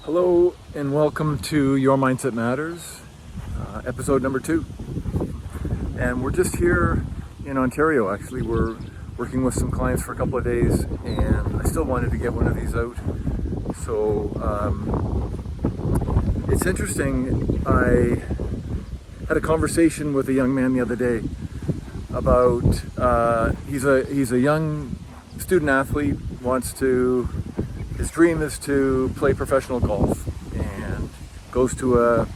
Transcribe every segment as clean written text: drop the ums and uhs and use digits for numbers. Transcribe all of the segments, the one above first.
Hello and welcome to Your Mindset Matters, episode number 2. And we're just here in Ontario. Actually, we're working with some clients for a couple of days, and I still wanted to get one of these out. So it's interesting. I had a conversation with a young man the other day about he's a young student athlete, his dream is to play professional golf, and goes to a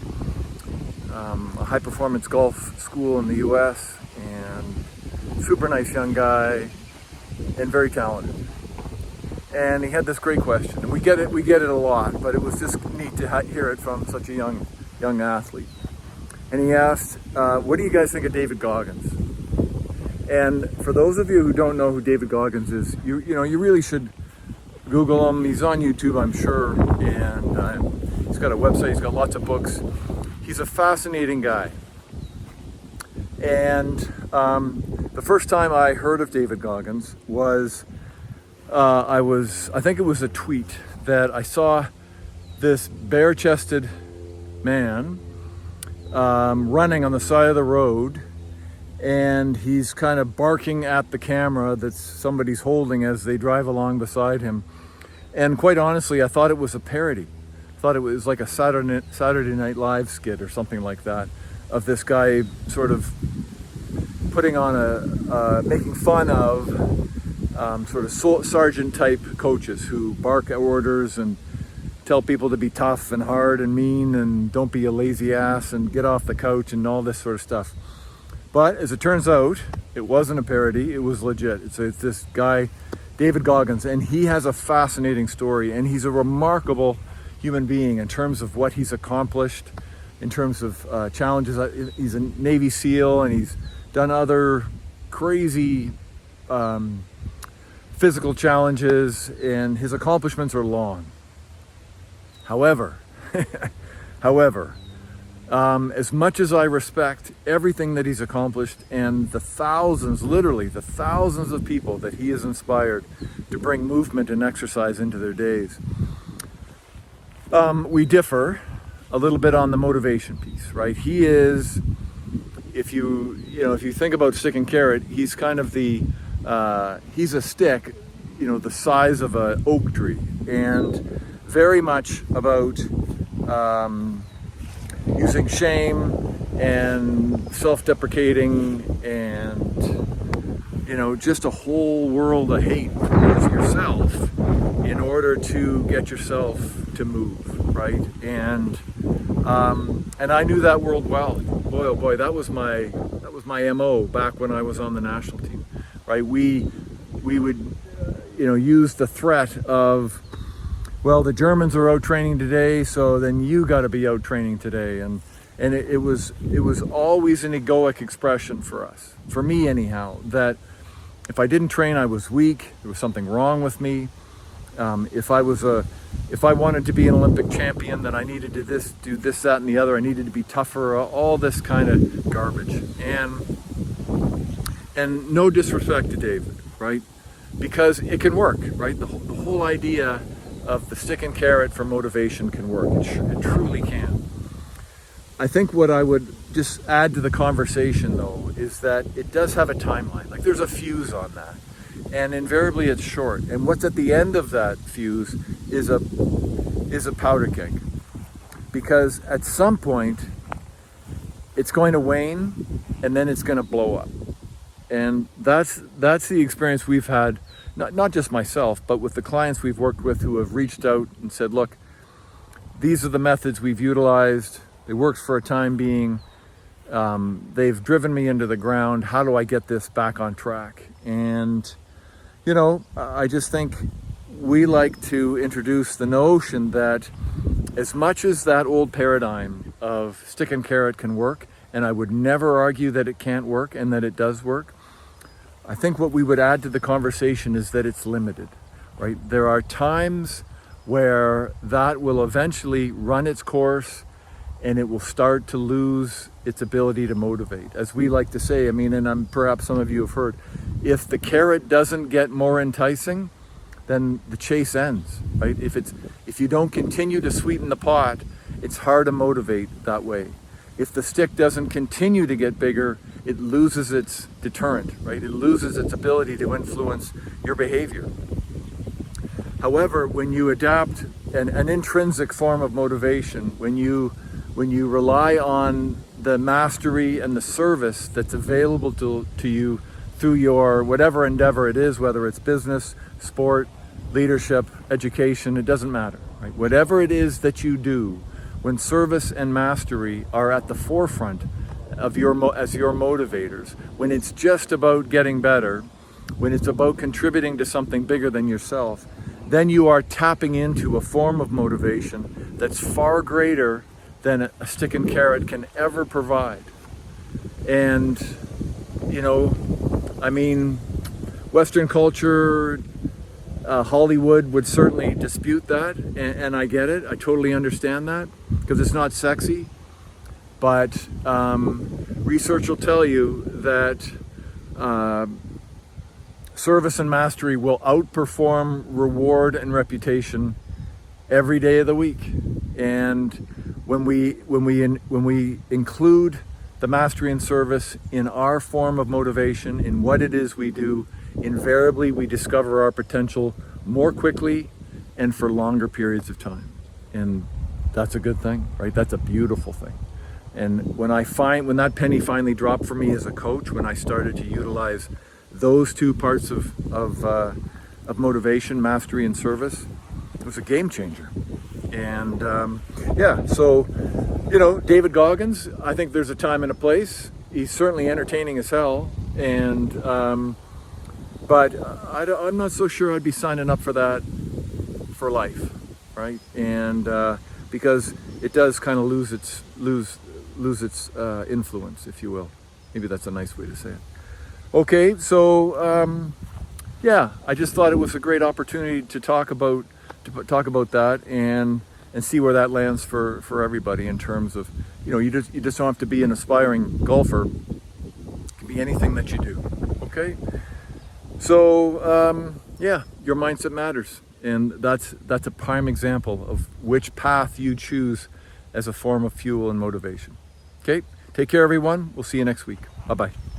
high performance golf school in the US, and super nice young guy and very talented. And he had this great question, and we get it a lot, but it was just neat to hear it from such a young athlete. And he asked, what do you guys think of David Goggins? And for those of you who don't know who David Goggins is, you really should Google him. He's on YouTube, I'm sure, and he's got a website, he's got lots of books. He's a fascinating guy. And the first time I heard of David Goggins was, I think it was a tweet that I saw this bare-chested man running on the side of the road, and he's kind of barking at the camera that somebody's holding as they drive along beside him. And quite honestly, I thought it was a parody. I thought it was like a Saturday Night Live skit or something like that, of this guy sort of putting on making fun of sort of sergeant type coaches who bark orders and tell people to be tough and hard and mean and don't be a lazy ass and get off the couch and all this sort of stuff. But as it turns out, it wasn't a parody, it was legit. It's this guy, David Goggins, and he has a fascinating story, and he's a remarkable human being in terms of what he's accomplished, in terms of challenges. He's a Navy SEAL, and he's done other crazy physical challenges, and his accomplishments are long. However, as much as I respect everything that he's accomplished and literally the thousands of people that he has inspired to bring movement and exercise into their days, we differ a little bit on the motivation piece, right? He is, if you think about stick and carrot, he's kind of he's a stick, the size of an oak tree, and very much about using shame and self-deprecating and just a whole world of hate towards yourself in order to get yourself to move, right? And I knew that world well. Boy, oh boy, that was my MO back when I was on the national team, right? We would use the threat of, well, the Germans are out training today, so then you got to be out training today, and it was always an egoic expression for us, for me anyhow, that if I didn't train, I was weak. There was something wrong with me. If I wanted to be an Olympic champion, then I needed to do this, that, and the other. I needed to be tougher. All this kind of garbage, and no disrespect to David, right? Because it can work, right? The whole idea of the stick and carrot for motivation can work. It truly can. I think what I would just add to the conversation, though, is that it does have a timeline. Like, there's a fuse on that, and invariably it's short. And what's at the end of that fuse is a powder keg, because at some point it's going to wane, and then it's going to blow up. And that's the experience we've had. Not just myself, but with the clients we've worked with who have reached out and said, look, these are the methods we've utilized. They worked for a time being. They've driven me into the ground. How do I get this back on track? And, I just think we like to introduce the notion that as much as that old paradigm of stick and carrot can work, and I would never argue that it can't work and that it does work, I think what we would add to the conversation is that it's limited, right? There are times where that will eventually run its course and it will start to lose its ability to motivate. As we like to say, perhaps some of you have heard, if the carrot doesn't get more enticing, then the chase ends, right? If you don't continue to sweeten the pot, it's hard to motivate that way. If the stick doesn't continue to get bigger, it loses its deterrent, right? It loses its ability to influence your behavior. However, when you adapt an intrinsic form of motivation, when you rely on the mastery and the service that's available to you through your whatever endeavor it is, whether it's business, sport, leadership, education, it doesn't matter, right? Whatever it is that you do, when service and mastery are at the forefront of as your motivators, when it's just about getting better, when it's about contributing to something bigger than yourself, then you are tapping into a form of motivation that's far greater than a stick and carrot can ever provide. And, Western culture, Hollywood would certainly dispute that, and I get it. I totally understand that, because it's not sexy. But research will tell you that service and mastery will outperform reward and reputation every day of the week. And when we include the mastery and service in our form of motivation, in what it is we do, invariably we discover our potential more quickly and for longer periods of time. And that's a good thing, right? That's a beautiful thing. And when that penny finally dropped for me as a coach, when I started to utilize those two parts of motivation, mastery and service, it was a game changer. And so David Goggins, I think there's a time and a place. He's certainly entertaining as hell, and but I'm not so sure I'd be signing up for that for life, right? And because it does kind of lose its influence, if you will. Maybe that's a nice way to say it. Okay, so I just thought it was a great opportunity to talk about that and see where that lands for everybody in terms of, you just don't have to be an aspiring golfer. It can be anything that you do. Okay, so your mindset matters, and that's a prime example of which path you choose as a form of fuel and motivation. Okay, take care, everyone. We'll see you next week. Bye-bye.